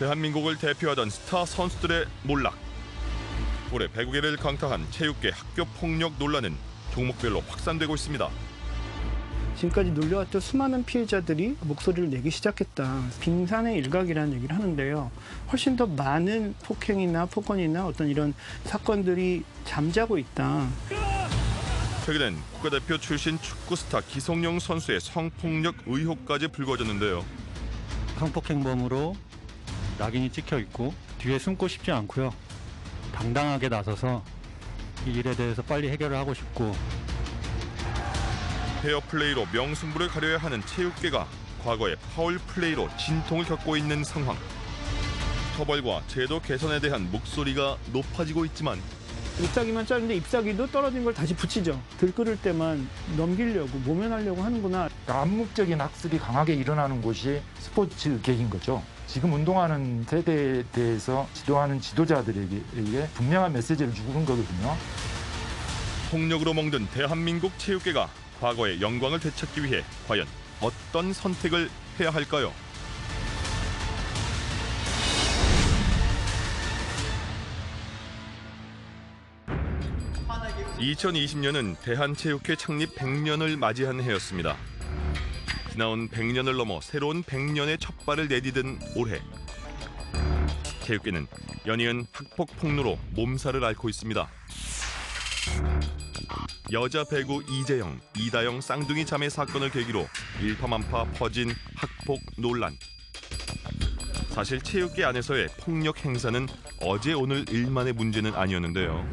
대한민국을 대표하던 스타 선수들의 몰락. 올해 배구계를 강타한 체육계 학교 폭력 논란은 종목별로 확산되고 있습니다. 지금까지 눌려왔던 수많은 피해자들이 목소리를 내기 시작했다. 빙산의 일각이라는 얘기를 하는데요. 훨씬 더 많은 폭행이나 폭언이나 어떤 이런 사건들이 잠자고 있다. 최근엔 국가대표 출신 축구 스타 기성용 선수의 성폭력 의혹까지 불거졌는데요. 성폭행범으로 낙인이 찍혀 있고 뒤에 숨고 싶지 않고요. 당당하게 나서서 이 일에 대해서 빨리 해결을 하고 싶고. 페어플레이로 명승부를 가려야 하는 체육계가 과거의 파울플레이로 진통을 겪고 있는 상황. 처벌과 제도 개선에 대한 목소리가 높아지고 있지만 잎사귀만 자르는데 잎사귀도 떨어진 걸 다시 붙이죠. 들끓을 때만 넘기려고 모면하려고 하는구나. 암묵적인 학습이 강하게 일어나는 곳이 스포츠계인 거죠. 지금 운동하는 세대에 대해서 지도하는 지도자들에게 분명한 메시지를 주는 거거든요. 폭력으로 멍든 대한민국 체육계가 과거의 영광을 되찾기 위해 과연 어떤 선택을 해야 할까요? (2020년은) 대한체육회 창립 100년을 맞이한 해였습니다. 지나온 100년을 넘어 새로운 100년의 첫발을 내디딘 올해. 체육계는 연이은 학폭 폭로로 몸살을 앓고 있습니다. 여자 배구 이재영, 이다영 쌍둥이 자매 사건을 계기로 일파만파 퍼진 학폭 논란. 사실 체육계 안에서의 폭력 행사는 어제 오늘 일만의 문제는 아니었는데요.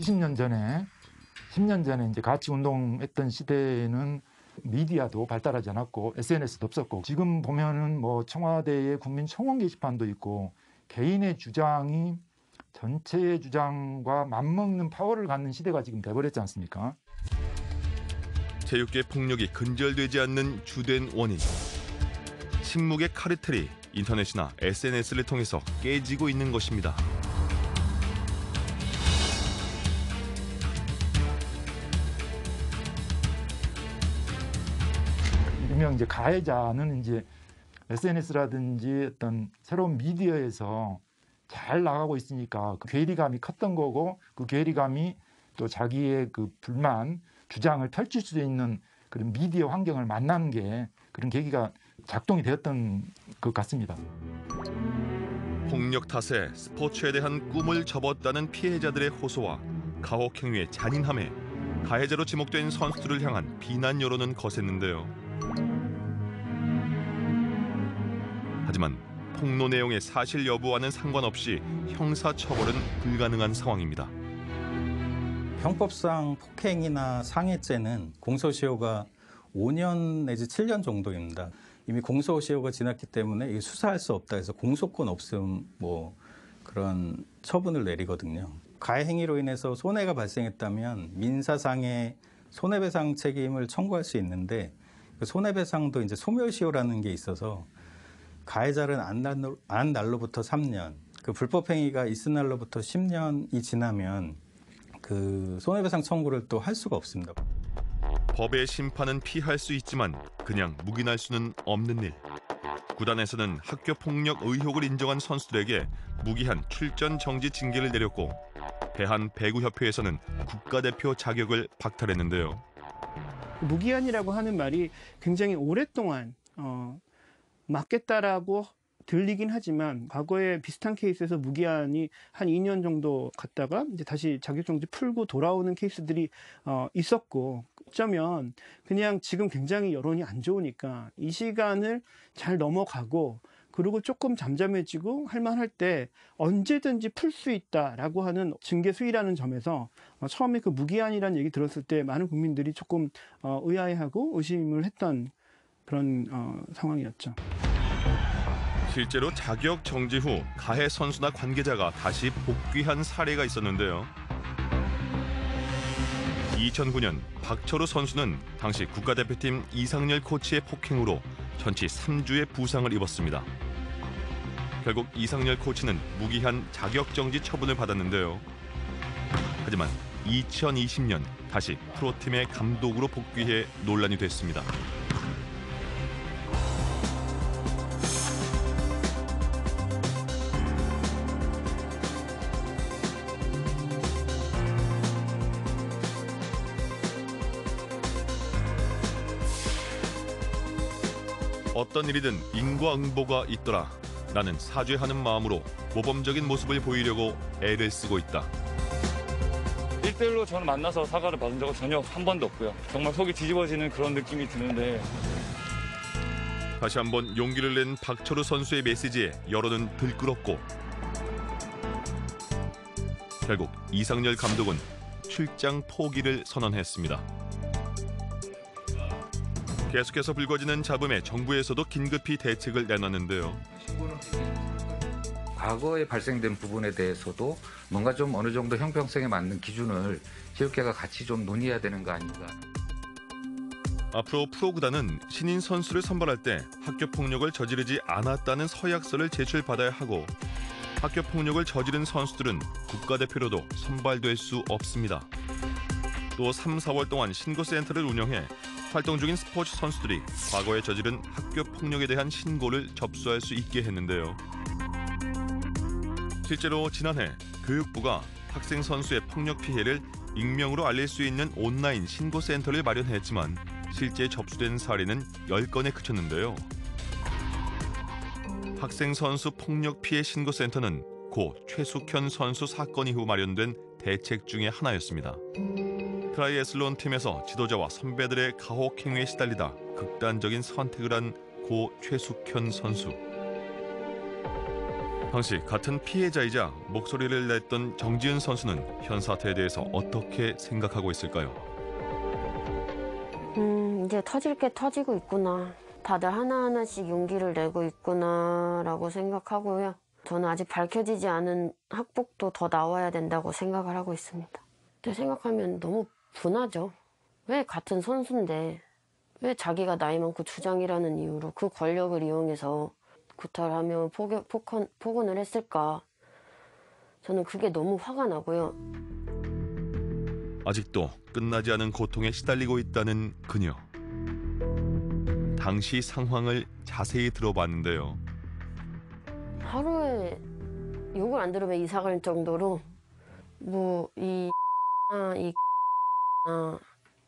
20년 전에, 10년 전에 이제 같이 운동했던 시대에는 미디어도 발달하지 않았고 SNS도 없었고, 지금 보면은 뭐 청와대의 국민청원 게시판도 있고 개인의 주장이 전체의 주장과 맞먹는 파워를 갖는 시대가 지금 돼버렸지 않습니까? 체육계 폭력이 근절되지 않는 주된 원인. 침묵의 카르텔이 인터넷이나 SNS를 통해서 깨지고 있는 것입니다. 일명 이제 가해자는 이제 SNS라든지 어떤 새로운 미디어에서 잘 나가고 있으니까 그 괴리감이 컸던 거고, 그 괴리감이 또 자기의 그 불만, 주장을 펼칠 수 있는 그런 미디어 환경을 만나는 게 그런 계기가 작동이 되었던 것 같습니다. 폭력 탓에 스포츠에 대한 꿈을 접었다는 피해자들의 호소와 가혹 행위의 잔인함에 가해자로 지목된 선수들을 향한 비난 여론은 거셌는데요. 하지만 폭로 내용의 사실 여부와는 상관없이 형사처벌은 불가능한 상황입니다. 형법상 폭행이나 상해죄는 공소시효가 5년 내지 7년 정도입니다. 이미 공소시효가 지났기 때문에 수사할 수 없다 해서 공소권 없음 뭐 그런 처분을 내리거든요. 가해 행위로 인해서 손해가 발생했다면 민사상의 손해배상 책임을 청구할 수 있는데, 그 손해배상도 이제 소멸시효라는 게 있어서 가해자는 안 날로부터 3년, 그 불법행위가 있은 날로부터 10년이 지나면 그 손해배상 청구를 또 할 수가 없습니다. 법의 심판은 피할 수 있지만 그냥 묵인할 수는 없는 일. 구단에서는 학교 폭력 의혹을 인정한 선수들에게 무기한 출전 정지 징계를 내렸고, 대한배구협회에서는 국가대표 자격을 박탈했는데요. 무기한이라고 하는 말이 굉장히 오랫동안 맞겠다라고 들리긴 하지만, 과거에 비슷한 케이스에서 무기한이 한 2년 정도 갔다가 이제 다시 자격정지 풀고 돌아오는 케이스들이 있었고, 어쩌면 그냥 지금 굉장히 여론이 안 좋으니까 이 시간을 잘 넘어가고, 그리고 조금 잠잠해지고 할만할 때 언제든지 풀 수 있다라고 하는 징계 수위라는 점에서 처음에 그 무기한이라는 얘기 들었을 때 많은 국민들이 조금 의아해하고 의심을 했던 그런 상황이었죠. 실제로 자격 정지 후 가해 선수나 관계자가 다시 복귀한 사례가 있었는데요. 2009년 박철우 선수는 당시 국가대표팀 이상열 코치의 폭행으로 전치 3주의 부상을 입었습니다. 결국 이상열 코치는 무기한 자격 정지 처분을 받았는데요. 하지만 2020년 다시 프로팀의 감독으로 복귀해 논란이 됐습니다. 어떤 일이든 인과응보가 있더라. 나는 사죄하는 마음으로 모범적인 모습을 보이려고 애를 쓰고 있다. 1대1로 저는 만나서 사과를 받은 적은 전혀 한 번도 없고요. 정말 속이 뒤집어지는 그런 느낌이 드는데 다시 한번 용기를 낸 박철우 선수의 메시지에 여론은 들끓었고 결국 이상열 감독은 출장 포기를 선언했습니다. 계속해서 불거지는 잡음에 정부에서도 긴급히 대책을 내놨는데요. 과거에 발생된 부분에 대해서도 뭔가 좀 어느 정도 형평성에 맞는 기준을 체육회가 같이 좀 논의해야 되는 거 아닌가. 앞으로 프로구단은 신인 선수를 선발할 때 학교 폭력을 저지르지 않았다는 서약서를 제출받아야 하고 학교 폭력을 저지른 선수들은 국가대표로도 선발될 수 없습니다. 또 3, 4월 동안 신고센터를 운영해 활동 중인 스포츠 선수들이 과거에 저지른 학교 폭력에 대한 신고를 접수할 수 있게 했는데요. 실제로 지난해 교육부가 학생 선수의 폭력 피해를 익명으로 알릴 수 있는 온라인 신고센터를 마련했지만 실제 접수된 사례는 10건에 그쳤는데요. 학생 선수 폭력 피해 신고센터는 고 최숙현 선수 사건 이후 마련된 대책 중의 하나였습니다. 트라이애슬론 팀에서 지도자와 선배들의 가혹 행위에 시달리다 극단적인 선택을 한 고 최숙현 선수. 당시 같은 피해자이자 목소리를 냈던 정지은 선수는 현 사태에 대해서 어떻게 생각하고 있을까요? 이제 터질 게 터지고 있구나. 다들 하나하나씩 용기를 내고 있구나라고 생각하고요. 저는 아직 밝혀지지 않은 학폭도 더 나와야 된다고 생각을 하고 있습니다. 근데 생각하면 너무 분하죠. 왜 같은 선수인데 왜 자기가 나이 많고 주장이라는 이유로 그 권력을 이용해서 구타를 폭언을 했을까. 저는 그게 너무 화가 나고요. 아직도 끝나지 않은 고통에 시달리고 있다는 그녀. 당시 상황을 자세히 들어봤는데요. 하루에 욕을 안 들으면 이사 갈 정도로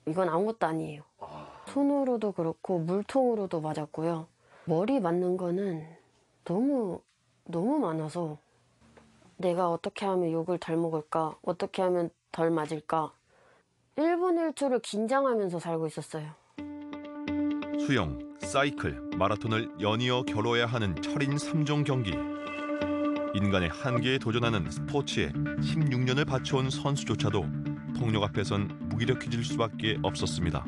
이건 아무것도 아니에요. 손으로도 그렇고 물통으로도 맞았고요. 머리 맞는 거는 너무 많아서 내가 어떻게 하면 욕을 덜 먹을까? 어떻게 하면 덜 맞을까? 1분 1초를 긴장하면서 살고 있었어요. 수영, 사이클, 마라톤을 연이어 겨뤄야 하는 철인 3종 경기. 인간의 한계에 도전하는 스포츠에 16년을 바쳐온 선수조차도 폭력 앞에선 무기력해질 수밖에 없었습니다.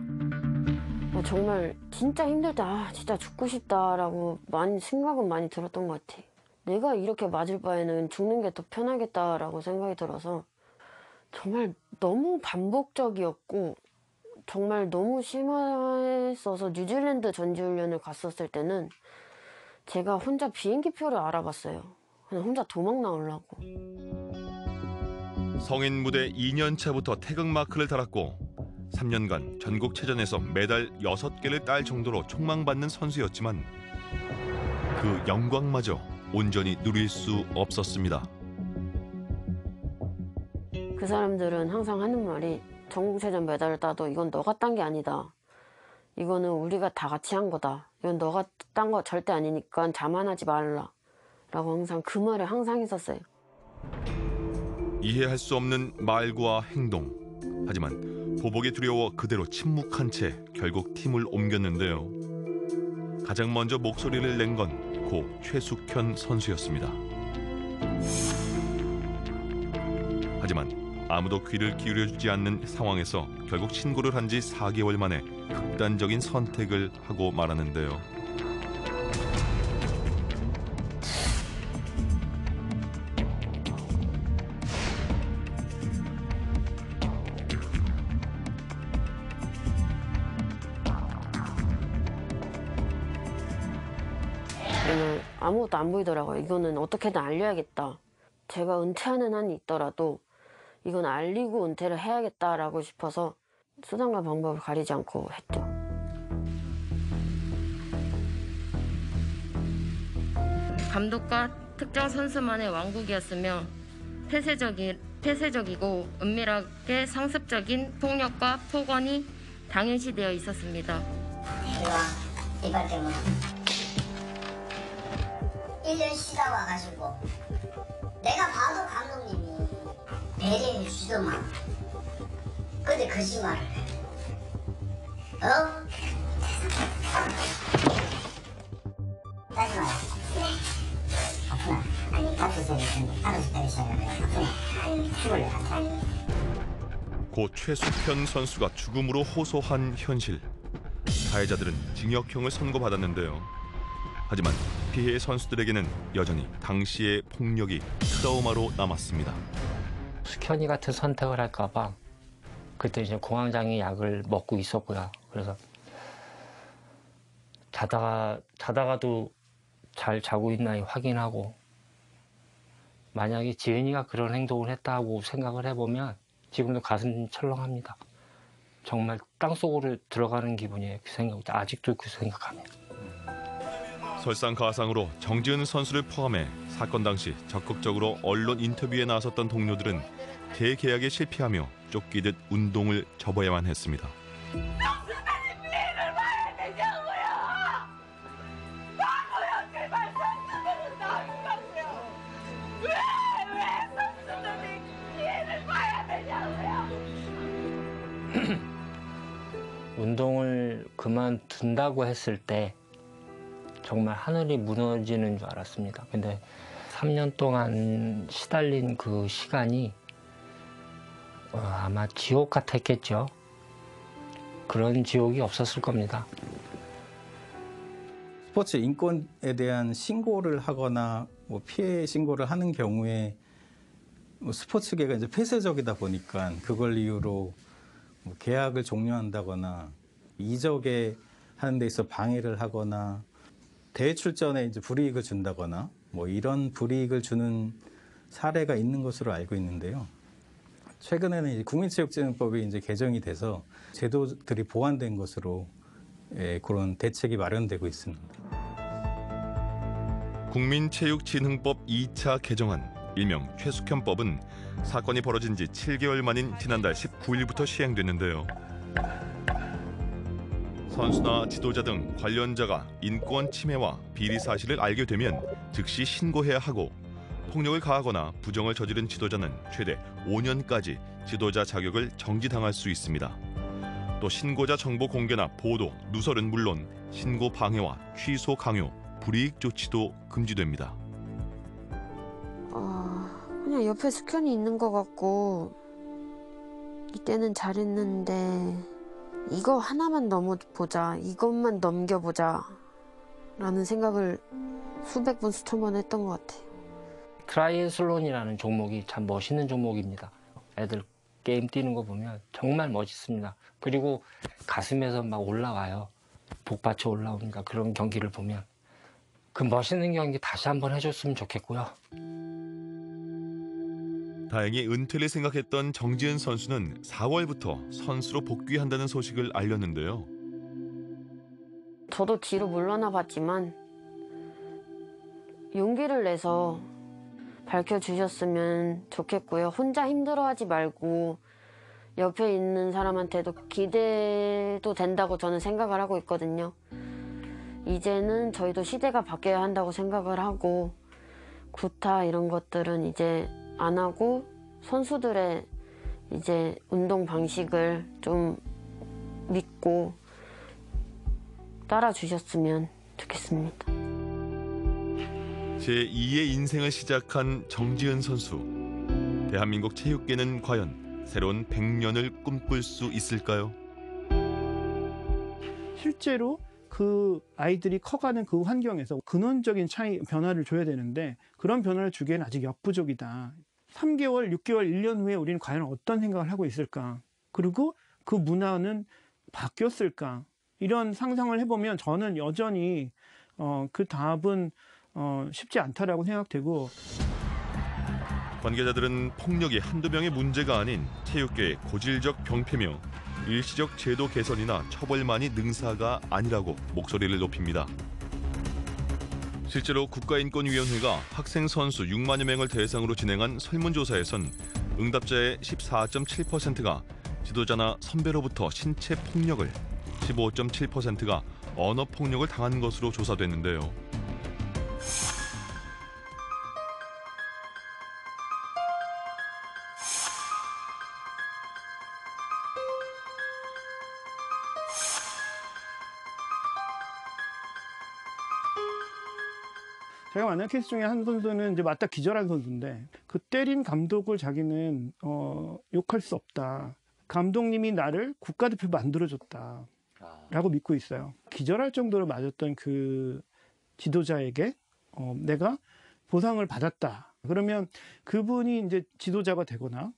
정말 진짜 힘들다. 진짜 죽고 싶다라고 생각은 많이 들었던 것 같아. 내가 이렇게 맞을 바에는 죽는 게 더 편하겠다라고 생각이 들어서 정말 너무 반복적이었고 정말 너무 심했어서 뉴질랜드 전지훈련을 갔었을 때는 제가 혼자 비행기표를 알아봤어요. 그냥 혼자 도망 나오려고. 성인 무대 2년 차부터 태극 마크를 달았고 3년간 전국체전에서 메달 6개를 딸 정도로 촉망받는 선수였지만 그 영광마저 온전히 누릴 수 없었습니다. 그 사람들은 항상 하는 말이 전국체전 메달을 따도 이건 너가 딴 게 아니다. 이거는 우리가 다 같이 한 거다. 이건 너가 딴 거 절대 아니니까 자만하지 말라. 라고 항상 그 말을 항상 했었어요. 이해할 수 없는 말과 행동. 하지만 보복이 두려워 그대로 침묵한 채 결국 팀을 옮겼는데요. 가장 먼저 목소리를 낸 건 고 최숙현 선수였습니다. 하지만 아무도 귀를 기울여주지 않는 상황에서 결국 신고를 한 지 4개월 만에 극단적인 선택을 하고 말았는데요. 저는 아무것도 안 보이더라고요. 이거는 어떻게든 알려야겠다. 제가 은퇴하는 한이 있더라도 이건 알리고 은퇴를 해야겠다라고 싶어서 수단과 방법을 가리지 않고 했죠. 감독과 특정 선수만의 왕국이었으며 폐쇄적이고 은밀하게 상습적인 폭력과 폭언이 당연시되어 있었습니다. 이거 이것 때문에 1년 쉬다 와가지고 내가 봐도 감독님이 배려해 주더만. 근데 거짓말을 해. 다시 말해. 네. 아프나? 아니. 아프세요. 알아서 때리셔야 돼요. 아프나? 아니. 죽을래. 아니. 고 최숙현 선수가 죽음으로 호소한 현실. 가해자들은 징역형을 선고받았는데요. 하지만 피해 선수들에게는 여전히 당시의 폭력이 트라우마로 남았습니다. 숙현이 같은 선택을 할까 봐 그때 이제 공황장애 약을 먹고 있었고요. 그래서 자다가도 잘 자고 있나 확인하고, 만약에 지은이가 그런 행동을 했다고 생각을 해보면 지금도 가슴이 철렁합니다. 정말 땅속으로 들어가는 기분이에요. 그 생각, 아직도 그 생각합니다. 설상가상으로 정지은 선수를 포함해 사건 당시 적극적으로 언론 인터뷰에 나섰던 동료들은 재계약에 실패하며 쫓기듯 운동을 접어야만 했습니다. 운동을 그만둔다고 했을 때 정말 하늘이 무너지는 줄 알았습니다. 근데 3년 동안 시달린 그 시간이 아마 지옥 같았겠죠. 그런 지옥이 없었을 겁니다. 스포츠 인권에 대한 신고를 하거나 뭐 피해 신고를 하는 경우에 스포츠계가 이제 폐쇄적이다 보니까 그걸 이유로 뭐 계약을 종료한다거나 이적에 하는 데 있어 방해를 하거나 대회 출전에 이제 불이익을 준다거나 뭐 이런 불이익을 주는 사례가 있는 것으로 알고 있는데요. 최근에는 이제 국민체육진흥법이 이제 개정이 돼서 제도들이 보완된 것으로 그런 대책이 마련되고 있습니다. 국민체육진흥법 2차 개정안, 일명 최숙현법은 사건이 벌어진 지 7개월 만인 지난달 19일부터 시행됐는데요. 선수나 지도자 등 관련자가 인권 침해와 비리 사실을 알게 되면 즉시 신고해야 하고, 폭력을 가하거나 부정을 저지른 지도자는 최대 5년까지 지도자 자격을 정지당할 수 있습니다. 또 신고자 정보 공개나 보도, 누설은 물론 신고 방해와 취소 강요, 불이익 조치도 금지됩니다. 그냥 옆에 숙현이 있는 것 같고, 이때는 잘했는데 이거 하나만 넘어보자, 이것만 넘겨보자 라는 생각을 수백 번 수천 번 했던 것 같아요. 트라이애슬론이라는 종목이 참 멋있는 종목입니다. 애들 게임 뛰는 거 보면 정말 멋있습니다. 그리고 가슴에서 막 올라와요. 복받쳐 올라오니까 그런 경기를 보면. 그 멋있는 경기 다시 한번 해줬으면 좋겠고요. 다행히 은퇴를 생각했던 정지은 선수는 4월부터 선수로 복귀한다는 소식을 알렸는데요. 저도 뒤로 물러나 봤지만 용기를 내서 밝혀주셨으면 좋겠고요. 혼자 힘들어하지 말고 옆에 있는 사람한테도 기대도 된다고 저는 생각을 하고 있거든요. 이제는 저희도 시대가 바뀌어야 한다고 생각을 하고, 구타 이런 것들은 이제 안 하고 선수들의 이제 운동 방식을 좀 믿고 따라주셨으면 좋겠습니다. 제2의 인생을 시작한 정지은 선수. 대한민국 체육계는 과연 새로운 100년을 꿈꿀 수 있을까요? 실제로 그 아이들이 커가는 그 환경에서 근원적인 변화를 줘야 되는데, 그런 변화를 주기에는 아직 역부족이다. 3개월, 6개월, 1년 후에 우리는 과연 어떤 생각을 하고 있을까? 그리고 그 문화는 바뀌었을까? 이런 상상을 해보면 저는 여전히 그 답은 쉽지 않다라고 생각되고, 관계자들은 폭력이 한두 명의 문제가 아닌 체육계의 고질적 병폐며 일시적 제도 개선이나 처벌만이 능사가 아니라고 목소리를 높입니다. 실제로 국가인권위원회가 학생 선수 6만여 명을 대상으로 진행한 설문조사에선 응답자의 14.7%가 지도자나 선배로부터 신체 폭력을, 15.7%가 언어 폭력을 당한 것으로 조사됐는데요. 제가 만난 케이스 중에 한 선수는 이제 맞다 기절한 선수인데 그 때린 감독을 자기는 욕할 수 없다. 감독님이 나를 국가대표 만들어줬다. 라고 믿고 있어요. 기절할 정도로 맞았던 그 지도자에게 내가 보상을 받았다. 그러면 그분이 이제 지도자가 되거나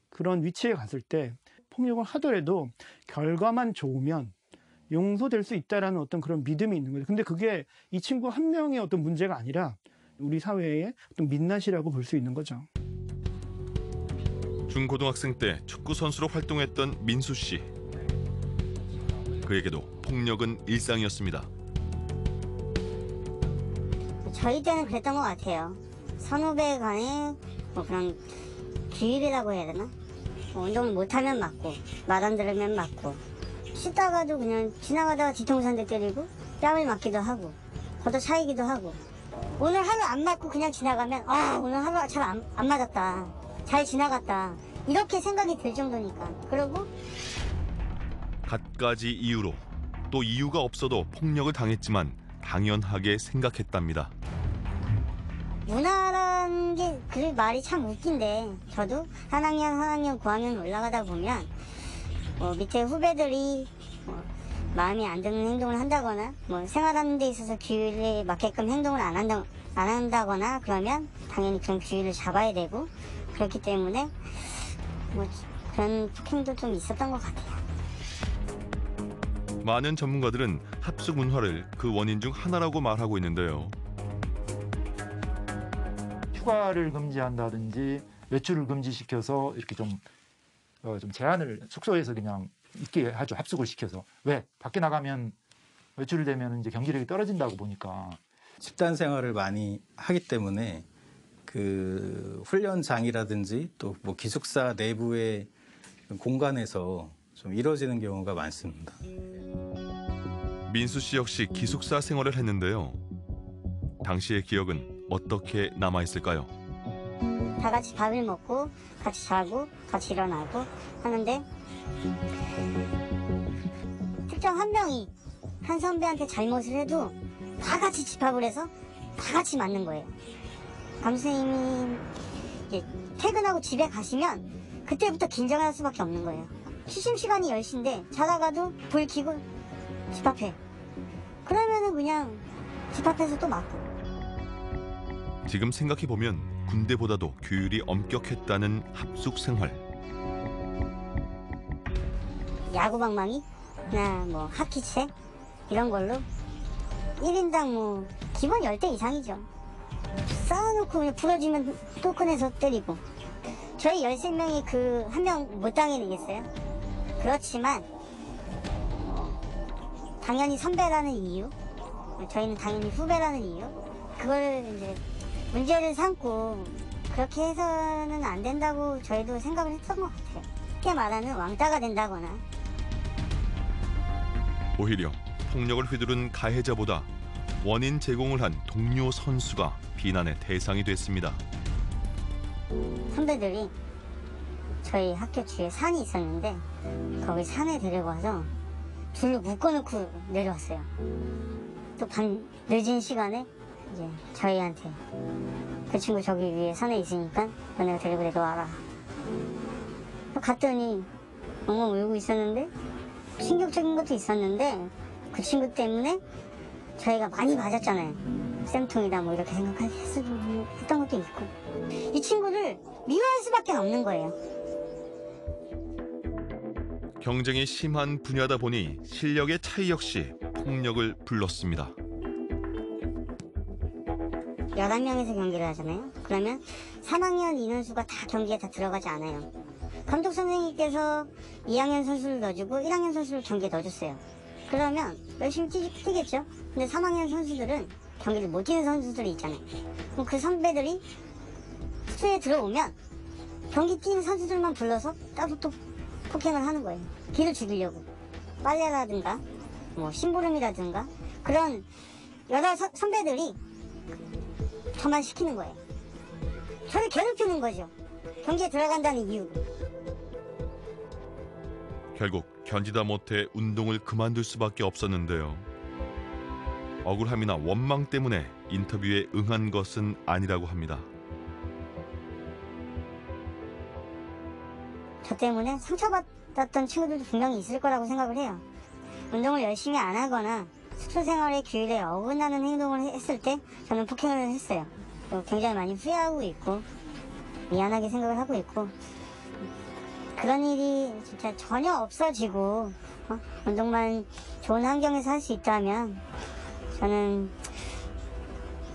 그런 위치에 갔을 때 폭력을 하더라도 결과만 좋으면 용서될 수 있다라는 어떤 그런 믿음이 있는 거죠. 근데 그게 이 친구 한 명의 어떤 문제가 아니라 우리 사회의 어떤 민낯이라고 볼 수 있는 거죠. 중고등학생 때 축구 선수로 활동했던 민수 씨. 그에게도 폭력은 일상이었습니다. 저희 때는 그랬던 것 같아요. 선후배 간에 뭐 그런 규율이라고 해야 되나? 운동을 못하면 맞고 말 안 들으면 맞고 쉬다가도 그냥 지나가다가 뒤통수 한 대 때리고 뺨을 맞기도 하고 걷어 차이기도 하고 오늘 하루 안 맞고 그냥 지나가면 오늘 하루 잘 안 맞았다. 잘 지나갔다. 이렇게 생각이 들 정도니까. 그리고 갖가지 이유로 또 이유가 없어도 폭력을 당했지만 당연하게 생각했답니다. 문화라는 게 그 말이 참 웃긴데 저도 한 학년 9학년 올라가다 보면 밑에 후배들이 마음에 안 드는 행동을 한다거나 생활하는 데 있어서 규율에 맞게끔 행동을 안 한다거나 그러면 당연히 그런 규율을 잡아야 되고 그렇기 때문에 그런 폭행도 좀 있었던 것 같아요. 많은 전문가들은 합숙 문화를 그 원인 중 하나라고 말하고 있는데요. 휴가를 금지한다든지 외출을 금지시켜서 이렇게 좀 제한을 숙소에서 그냥 있게 하죠. 합숙을 시켜서. 왜? 밖에 나가면 외출되면 이제 경기력이 떨어진다고 보니까. 집단 생활을 많이 하기 때문에 그 훈련장이라든지 또 뭐 기숙사 내부의 공간에서 좀 이루어지는 경우가 많습니다. 민수 씨 역시 기숙사 생활을 했는데요. 당시의 기억은 어떻게 남아있을까요? 다 같이 밥을 먹고 같이 자고 같이 일어나고 하는데 특정 한 명이 한 선배한테 잘못을 해도 다 같이 집합을 해서 다 같이 맞는 거예요. 감독님이 이제 퇴근하고 집에 가시면 그때부터 긴장할 수밖에 없는 거예요. 취침 시간이 10시인데 자다가도 불 켜고 집합해. 그러면은 그냥 집합해서 또 맞고. 지금 생각해보면 군대보다도 규율이 엄격했다는 합숙 생활. 야구방망이나 하키채 이런 걸로 1인당 기본 10대 이상이죠. 쌓아놓고 그냥 부러지면 또 꺼내서 때리고. 저희 13명이 그 한 명 못 당해내겠어요? 그렇지만 당연히 선배라는 이유, 저희는 당연히 후배라는 이유, 그걸 이제 문제를 삼고 그렇게 해서는 안 된다고 저희도 생각을 했던 것 같아요. 쉽게 말하면 왕따가 된다거나. 오히려 폭력을 휘두른 가해자보다 원인 제공을 한 동료 선수가 비난의 대상이 됐습니다. 선배들이 저희 학교 뒤에 산이 있었는데 거기 산에 데려가서 줄로 묶어놓고 내려왔어요. 또 밤 늦은 시간에 이제 저희한테 그 친구 저기 위에 산에 있으니까 너네가 데리고 내려와라. 갔더니 엉엉 울고 있었는데 충격적인 것도 있었는데 그 친구 때문에 저희가 많이 맞았잖아요. 쌤통이다 이렇게 생각했던 것도 있고 이 친구를 미워할 수밖에 없는 거예요. 경쟁이 심한 분야다 보니 실력의 차이 역시 폭력을 불렀습니다. 11명에서 경기를 하잖아요. 그러면 3학년 인원수가 다 경기에 다 들어가지 않아요. 감독 선생님께서 2학년 선수를 넣어주고 1학년 선수를 경기에 넣어줬어요. 그러면 열심히 뛰겠죠. 근데 3학년 선수들은 경기를 못 뛰는 선수들이 있잖아요. 그럼 그 선배들이 수에 들어오면 경기 뛰는 선수들만 불러서 따로 또 폭행을 하는 거예요. 기를 죽이려고. 빨래라든가 심부름이라든가 그런 여러 선배들이 저만 시키는 거예요. 저를 괴롭히는 거죠. 경기에 들어간다는 이유로. 결국 견디다 못해 운동을 그만둘 수밖에 없었는데요. 억울함이나 원망 때문에 인터뷰에 응한 것은 아니라고 합니다. 저 때문에 상처받았던 친구들도 분명히 있을 거라고 생각을 해요. 운동을 열심히 안 하거나 숙소 생활의 규율에 어긋나는 행동을 했을 때 저는 폭행을 했어요. 굉장히 많이 후회하고 있고 미안하게 생각을 하고 있고, 그런 일이 진짜 전혀 없어지고 운동만 좋은 환경에서 할 수 있다면 저는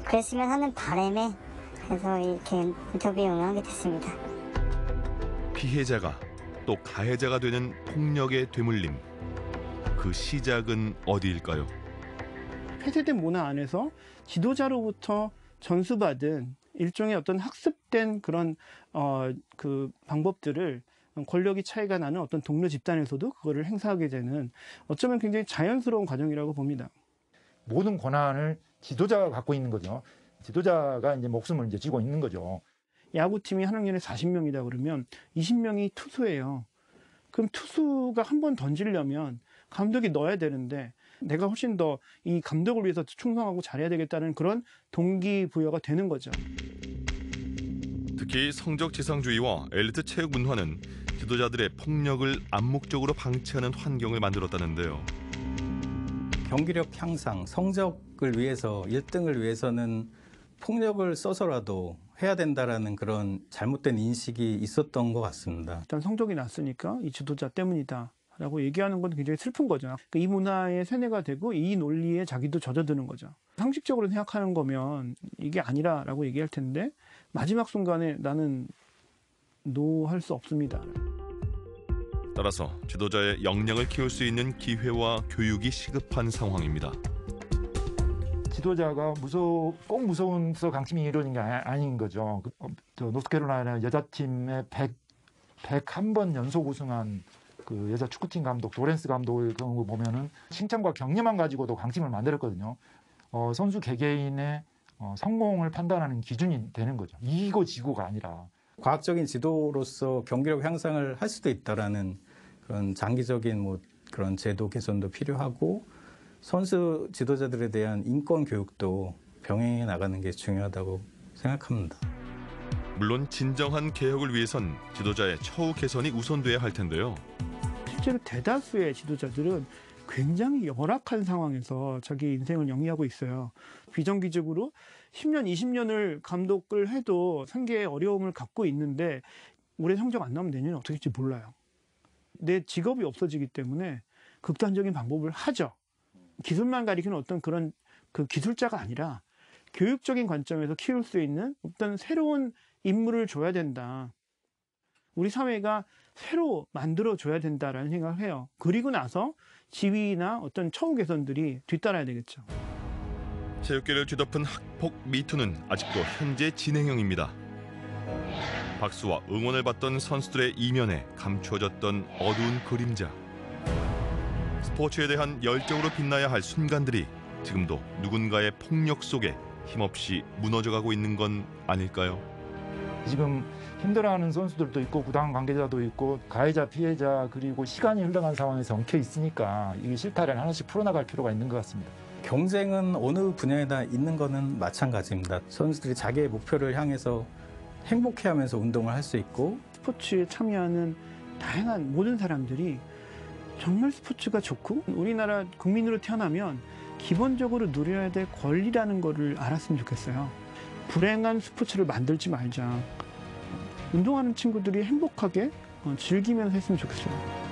그랬으면 하는 바람에 그래서 이렇게 인터뷰에 응하게 됐습니다. 피해자가 또 가해자가 되는 폭력의 되물림. 그 시작은 어디일까요? 폐쇄된 문화 안에서 지도자로부터 전수받은 일종의 어떤 학습된 그런 그 방법들을 권력이 차이가 나는 어떤 동료 집단에서도 그거를 행사하게 되는, 어쩌면 굉장히 자연스러운 과정이라고 봅니다. 모든 권한을 지도자가 갖고 있는 거죠. 지도자가 이제 목숨을 이제 쥐고 있는 거죠. 야구팀이 한 학년에 40명이다 그러면 20명이 투수예요. 그럼 투수가 한 번 던지려면 감독이 넣어야 되는데 내가 훨씬 더 이 감독을 위해서 충성하고 잘해야 되겠다는 그런 동기부여가 되는 거죠. 특히 성적 지상주의와 엘리트 체육 문화는 지도자들의 폭력을 암묵적으로 방치하는 환경을 만들었다는데요. 경기력 향상, 성적을 위해서 1등을 위해서는 폭력을 써서라도 해야 된다라는 그런 잘못된 인식이 있었던 것 같습니다. 일단 성적이 났으니까 이 지도자 때문이다 라고 얘기하는 건 굉장히 슬픈 거죠. 이 문화의 세뇌가 되고 이 논리에 자기도 젖어드는 거죠. 상식적으로 생각하는 거면 이게 아니라라고 얘기할 텐데 마지막 순간에 나는 노 할 수 없습니다. 따라서 지도자의 역량을 키울 수 있는 기회와 교육이 시급한 상황입니다. 지도자가 꼭 무서워서 강팀이 이루어진 게 아닌 거죠. 노스캐롤라이나 여자팀의 101번 연속 우승한 그 여자 축구팀 감독 도렌스 감독의 경우 보면은 칭찬과 격려만 가지고도 강팀을 만들었거든요. 선수 개개인의 성공을 판단하는 기준이 되는 거죠. 이기고 지고가 아니라. 과학적인 지도로서 경기력 향상을 할 수도 있다라는 그런 장기적인 그런 제도 개선도 필요하고, 선수 지도자들에 대한 인권 교육도 병행해 나가는 게 중요하다고 생각합니다. 물론 진정한 개혁을 위해선 지도자의 처우 개선이 우선돼야 할 텐데요. 실제로 대다수의 지도자들은 굉장히 열악한 상황에서 자기 인생을 영위하고 있어요. 비정규직으로 10년, 20년을 감독을 해도 생계에 어려움을 갖고 있는데 올해 성적 안 나오면 내년에 어떻게 될지 몰라요. 내 직업이 없어지기 때문에 극단적인 방법을 하죠. 기술만 가리키는 어떤 그런 그 기술자가 아니라 교육적인 관점에서 키울 수 있는 어떤 새로운 인물을 줘야 된다. 우리 사회가 새로 만들어줘야 된다라는 생각을 해요. 그리고 나서 지위나 어떤 처우 개선들이 뒤따라야 되겠죠. 체육계를 뒤덮은 학폭 미투는 아직도 현재 진행형입니다. 박수와 응원을 받던 선수들의 이면에 감추어졌던 어두운 그림자. 스포츠에 대한 열정으로 빛나야 할 순간들이 지금도 누군가의 폭력 속에 힘없이 무너져가고 있는 건 아닐까요? 지금 힘들어하는 선수들도 있고 구단 관계자도 있고 가해자, 피해자, 그리고 시간이 흘러간 상황에서 엉켜 있으니까 이 실타래를 하나씩 풀어나갈 필요가 있는 것 같습니다. 경쟁은 어느 분야에다 있는 거는 마찬가지입니다. 선수들이 자기의 목표를 향해서 행복해하면서 운동을 할 수 있고, 스포츠에 참여하는 다양한 모든 사람들이 정말 스포츠가 좋고 우리나라 국민으로 태어나면 기본적으로 누려야 될 권리라는 거를 알았으면 좋겠어요. 불행한 스포츠를 만들지 말자. 운동하는 친구들이 행복하게 즐기면서 했으면 좋겠어요.